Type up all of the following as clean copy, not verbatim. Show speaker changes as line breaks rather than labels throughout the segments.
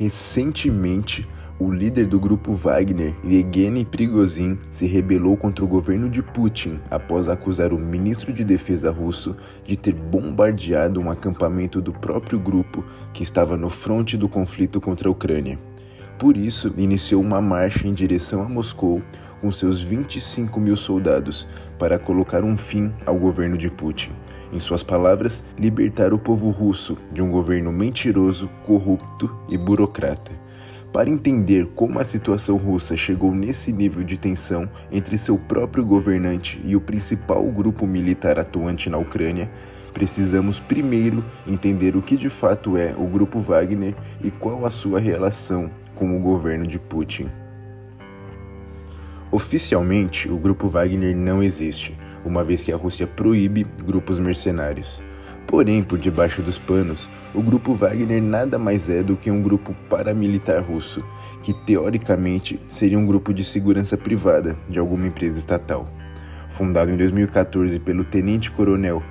Recentemente, o líder do grupo Wagner, Yevgeny Prigozhin, se rebelou contra o governo de Putin após acusar o ministro de Defesa russo de ter bombardeado um acampamento do próprio grupo que estava no fronte do conflito contra a Ucrânia. Por isso, iniciou uma marcha em direção a Moscou com seus 25 mil soldados para colocar um fim ao governo de Putin. Em suas palavras, libertar o povo russo de um governo mentiroso, corrupto e burocrata. Para entender como a situação russa chegou nesse nível de tensão entre seu próprio governante e o principal grupo militar atuante na Ucrânia, precisamos primeiro entender o que de fato é o grupo Wagner e qual a sua relação com o governo de Putin. Oficialmente, o grupo Wagner não existe, uma vez que a Rússia proíbe grupos mercenários. Porém, por debaixo dos panos, o grupo Wagner nada mais é do que um grupo paramilitar russo, que teoricamente seria um grupo de segurança privada de alguma empresa estatal. Fundado em 2014 pelo tenente-coronel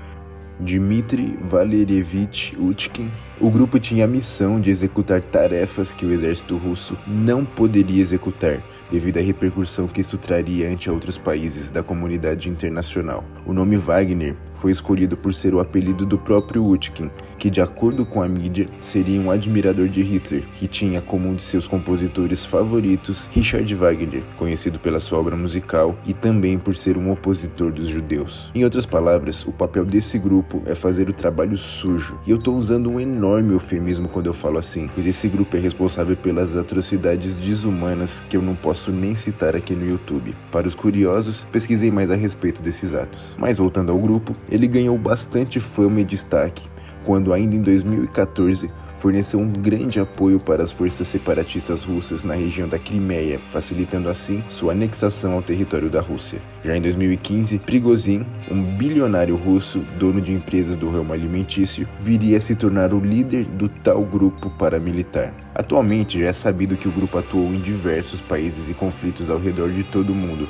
Dmitry Valerievich Utkin, o grupo tinha a missão de executar tarefas que o exército russo não poderia executar, devido à repercussão que isso traria ante outros países da comunidade internacional. O nome Wagner foi escolhido por ser o apelido do próprio Utkin, que, de acordo com a mídia, seria um admirador de Hitler, que tinha como um de seus compositores favoritos Richard Wagner, conhecido pela sua obra musical e também por ser um opositor dos judeus. Em outras palavras, o papel desse grupo é fazer o trabalho sujo, e eu estou usando um enorme eufemismo quando eu falo assim, pois esse grupo é responsável pelas atrocidades desumanas que eu não posso nem citar aqui no YouTube. Para os curiosos, pesquisei mais a respeito desses atos. Mas voltando ao grupo, ele ganhou bastante fama e destaque quando, ainda em 2014, forneceu um grande apoio para as forças separatistas russas na região da Crimeia, facilitando assim sua anexação ao território da Rússia. Já em 2015, Prigozhin, um bilionário russo, dono de empresas do ramo alimentício, viria a se tornar o líder do tal grupo paramilitar. Atualmente já é sabido que o grupo atuou em diversos países e conflitos ao redor de todo o mundo,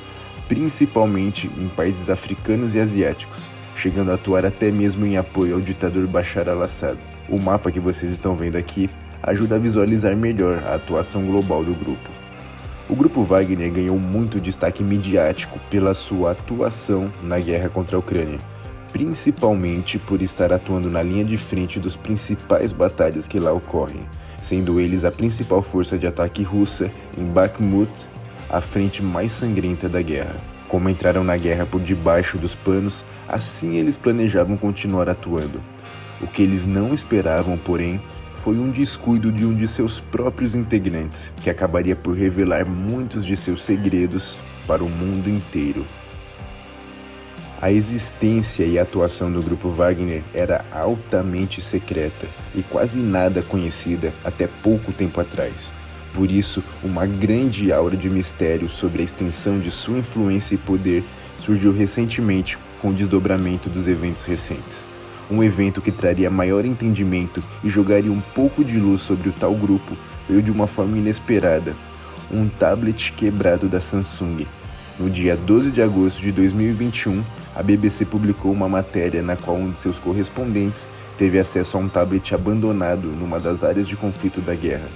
principalmente em países africanos e asiáticos, chegando a atuar até mesmo em apoio ao ditador Bashar al-Assad. O mapa que vocês estão vendo aqui ajuda a visualizar melhor a atuação global do grupo. O grupo Wagner ganhou muito destaque midiático pela sua atuação na guerra contra a Ucrânia, principalmente por estar atuando na linha de frente dos principais batalhas que lá ocorrem, sendo eles a principal força de ataque russa em Bakhmut, a frente mais sangrenta da guerra. Como entraram na guerra por debaixo dos panos, assim eles planejavam continuar atuando. O que eles não esperavam, porém, foi um descuido de um de seus próprios integrantes, que acabaria por revelar muitos de seus segredos para o mundo inteiro. A existência e a atuação do grupo Wagner era altamente secreta e quase nada conhecida até pouco tempo atrás. Por isso, uma grande aura de mistério sobre a extensão de sua influência e poder surgiu recentemente com o desdobramento dos eventos recentes. Um evento que traria maior entendimento e jogaria um pouco de luz sobre o tal grupo veio de uma forma inesperada: um tablet quebrado da Samsung. No dia 12 de agosto de 2021, a BBC publicou uma matéria na qual um de seus correspondentes teve acesso a um tablet abandonado numa das áreas de conflito da guerra.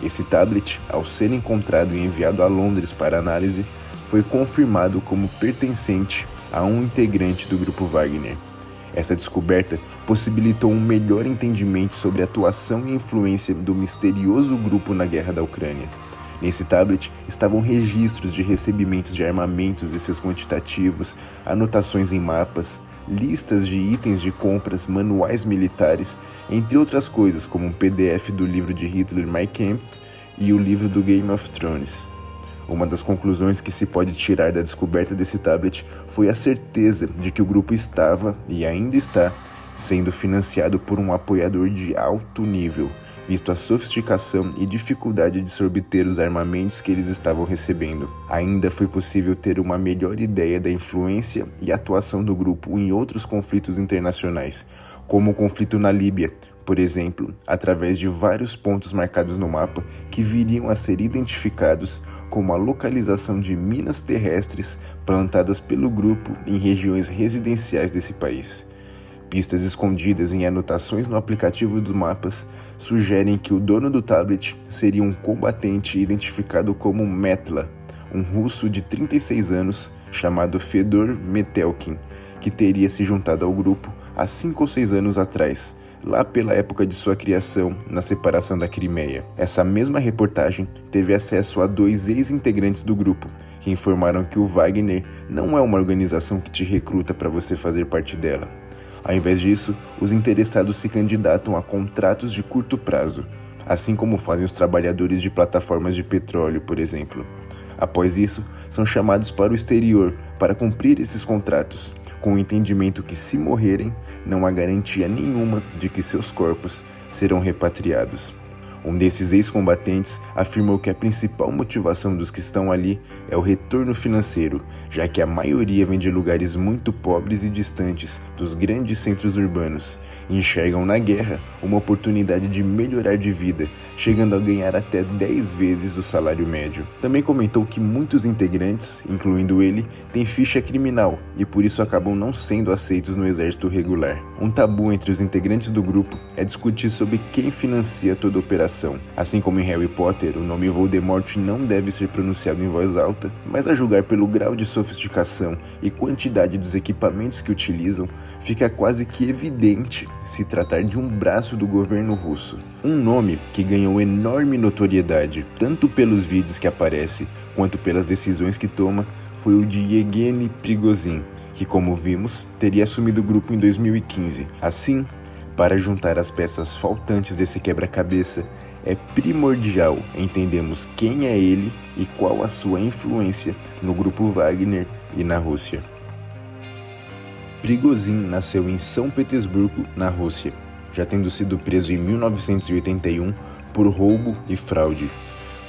Esse tablet, ao ser encontrado e enviado a Londres para análise, foi confirmado como pertencente a um integrante do grupo Wagner. Essa descoberta possibilitou um melhor entendimento sobre a atuação e influência do misterioso grupo na guerra da Ucrânia. Nesse tablet estavam registros de recebimentos de armamentos e seus quantitativos, anotações em mapas, listas de itens de compras, manuais militares, entre outras coisas, como um PDF do livro de Hitler Mein Kampf e o livro do Game of Thrones. Uma das conclusões que se pode tirar da descoberta desse tablet foi a certeza de que o grupo estava, e ainda está, sendo financiado por um apoiador de alto nível, visto a sofisticação e dificuldade de se obter os armamentos que eles estavam recebendo. Ainda foi possível ter uma melhor ideia da influência e atuação do grupo em outros conflitos internacionais, como o conflito na Líbia, por exemplo, através de vários pontos marcados no mapa que viriam a ser identificados como a localização de minas terrestres plantadas pelo grupo em regiões residenciais desse país. Pistas escondidas em anotações no aplicativo dos mapas sugerem que o dono do tablet seria um combatente identificado como Metla, um russo de 36 anos chamado Fedor Metelkin, que teria se juntado ao grupo há 5 ou 6 anos atrás, lá pela época de sua criação na separação da Crimeia. Essa mesma reportagem teve acesso a 2 ex-integrantes do grupo, que informaram que o Wagner não é uma organização que te recruta para você fazer parte dela. Ao invés disso, os interessados se candidatam a contratos de curto prazo, assim como fazem os trabalhadores de plataformas de petróleo, por exemplo. Após isso, são chamados para o exterior para cumprir esses contratos, com o entendimento que, se morrerem, não há garantia nenhuma de que seus corpos serão repatriados. Um desses ex-combatentes afirmou que a principal motivação dos que estão ali é o retorno financeiro, já que a maioria vem de lugares muito pobres e distantes dos grandes centros urbanos, e enxergam na guerra uma oportunidade de melhorar de vida, chegando a ganhar até 10 vezes o salário médio. Também comentou que muitos integrantes, incluindo ele, têm ficha criminal e por isso acabam não sendo aceitos no exército regular. Um tabu entre os integrantes do grupo é discutir sobre quem financia toda a operação. Assim como em Harry Potter, o nome Voldemort não deve ser pronunciado em voz alta, mas a julgar pelo grau de sofisticação e quantidade dos equipamentos que utilizam, fica quase que evidente se tratar de um braço do governo russo. Um nome que ganhou enorme notoriedade, tanto pelos vídeos que aparece, quanto pelas decisões que toma, foi o de Yevgeny Prigozhin, que, como vimos, teria assumido o grupo em 2015. Assim, para juntar as peças faltantes desse quebra-cabeça, é primordial entendermos quem é ele e qual a sua influência no grupo Wagner e na Rússia. Prigozhin nasceu em São Petersburgo, na Rússia, já tendo sido preso em 1981 por roubo e fraude.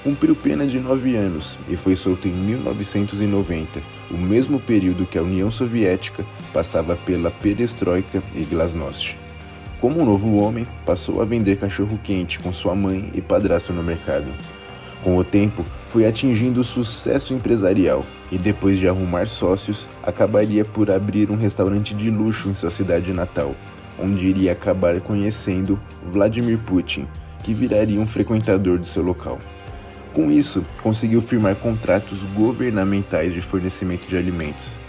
Cumpriu pena de 9 anos e foi solto em 1990, o mesmo período que a União Soviética passava pela perestroika e glasnost. Como um novo homem, passou a vender cachorro-quente com sua mãe e padrasto no mercado. Com o tempo, foi atingindo sucesso empresarial e, depois de arrumar sócios, acabaria por abrir um restaurante de luxo em sua cidade natal, onde iria acabar conhecendo Vladimir Putin, que viraria um frequentador do seu local. Com isso, conseguiu firmar contratos governamentais de fornecimento de alimentos.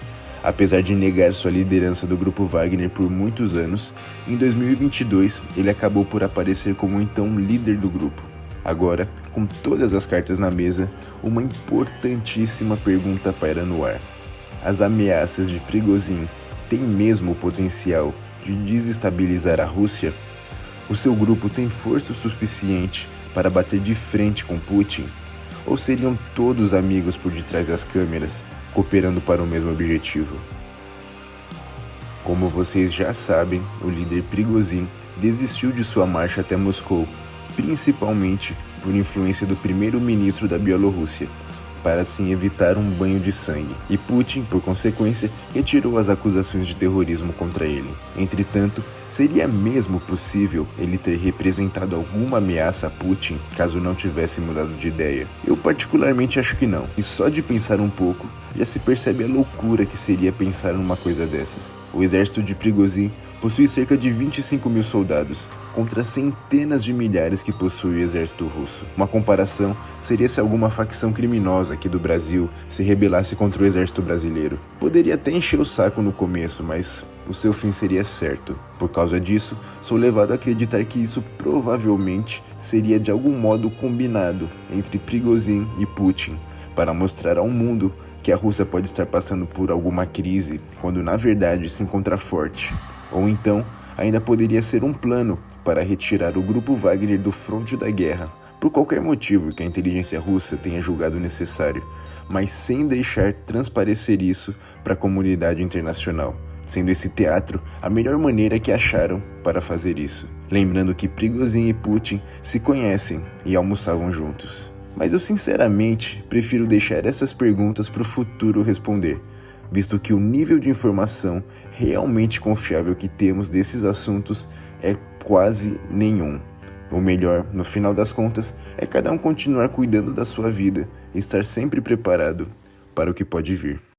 Apesar de negar sua liderança do grupo Wagner por muitos anos, em 2022 ele acabou por aparecer como então líder do grupo. Agora, com todas as cartas na mesa, uma importantíssima pergunta paira no ar. As ameaças de Prigozhin têm mesmo o potencial de desestabilizar a Rússia? O seu grupo tem força o suficiente para bater de frente com Putin? Ou seriam todos amigos por detrás das câmeras, cooperando para o mesmo objetivo? Como vocês já sabem, o líder Prigozhin desistiu de sua marcha até Moscou, principalmente por influência do primeiro-ministro da Bielorrússia, para assim evitar um banho de sangue, e Putin, por consequência, retirou as acusações de terrorismo contra ele. Entretanto, seria mesmo possível ele ter representado alguma ameaça a Putin caso não tivesse mudado de ideia? Eu particularmente acho que não, e só de pensar um pouco, já se percebe a loucura que seria pensar numa coisa dessas. O exército de Prigozhin possui cerca de 25 mil soldados, contra centenas de milhares que possui o exército russo. Uma comparação seria se alguma facção criminosa aqui do Brasil se rebelasse contra o exército brasileiro. Poderia até encher o saco no começo, mas o seu fim seria certo. Por causa disso, sou levado a acreditar que isso provavelmente seria de algum modo combinado entre Prigozhin e Putin, para mostrar ao mundo que a Rússia pode estar passando por alguma crise, quando na verdade se encontra forte. Ou então, ainda poderia ser um plano para retirar o grupo Wagner do fronte da guerra, por qualquer motivo que a inteligência russa tenha julgado necessário, mas sem deixar transparecer isso para a comunidade internacional, sendo esse teatro a melhor maneira que acharam para fazer isso. Lembrando que Prigozhin e Putin se conhecem e almoçavam juntos. Mas eu sinceramente prefiro deixar essas perguntas para o futuro responder, visto que o nível de informação realmente confiável que temos desses assuntos é quase nenhum. O melhor, no final das contas, é cada um continuar cuidando da sua vida e estar sempre preparado para o que pode vir.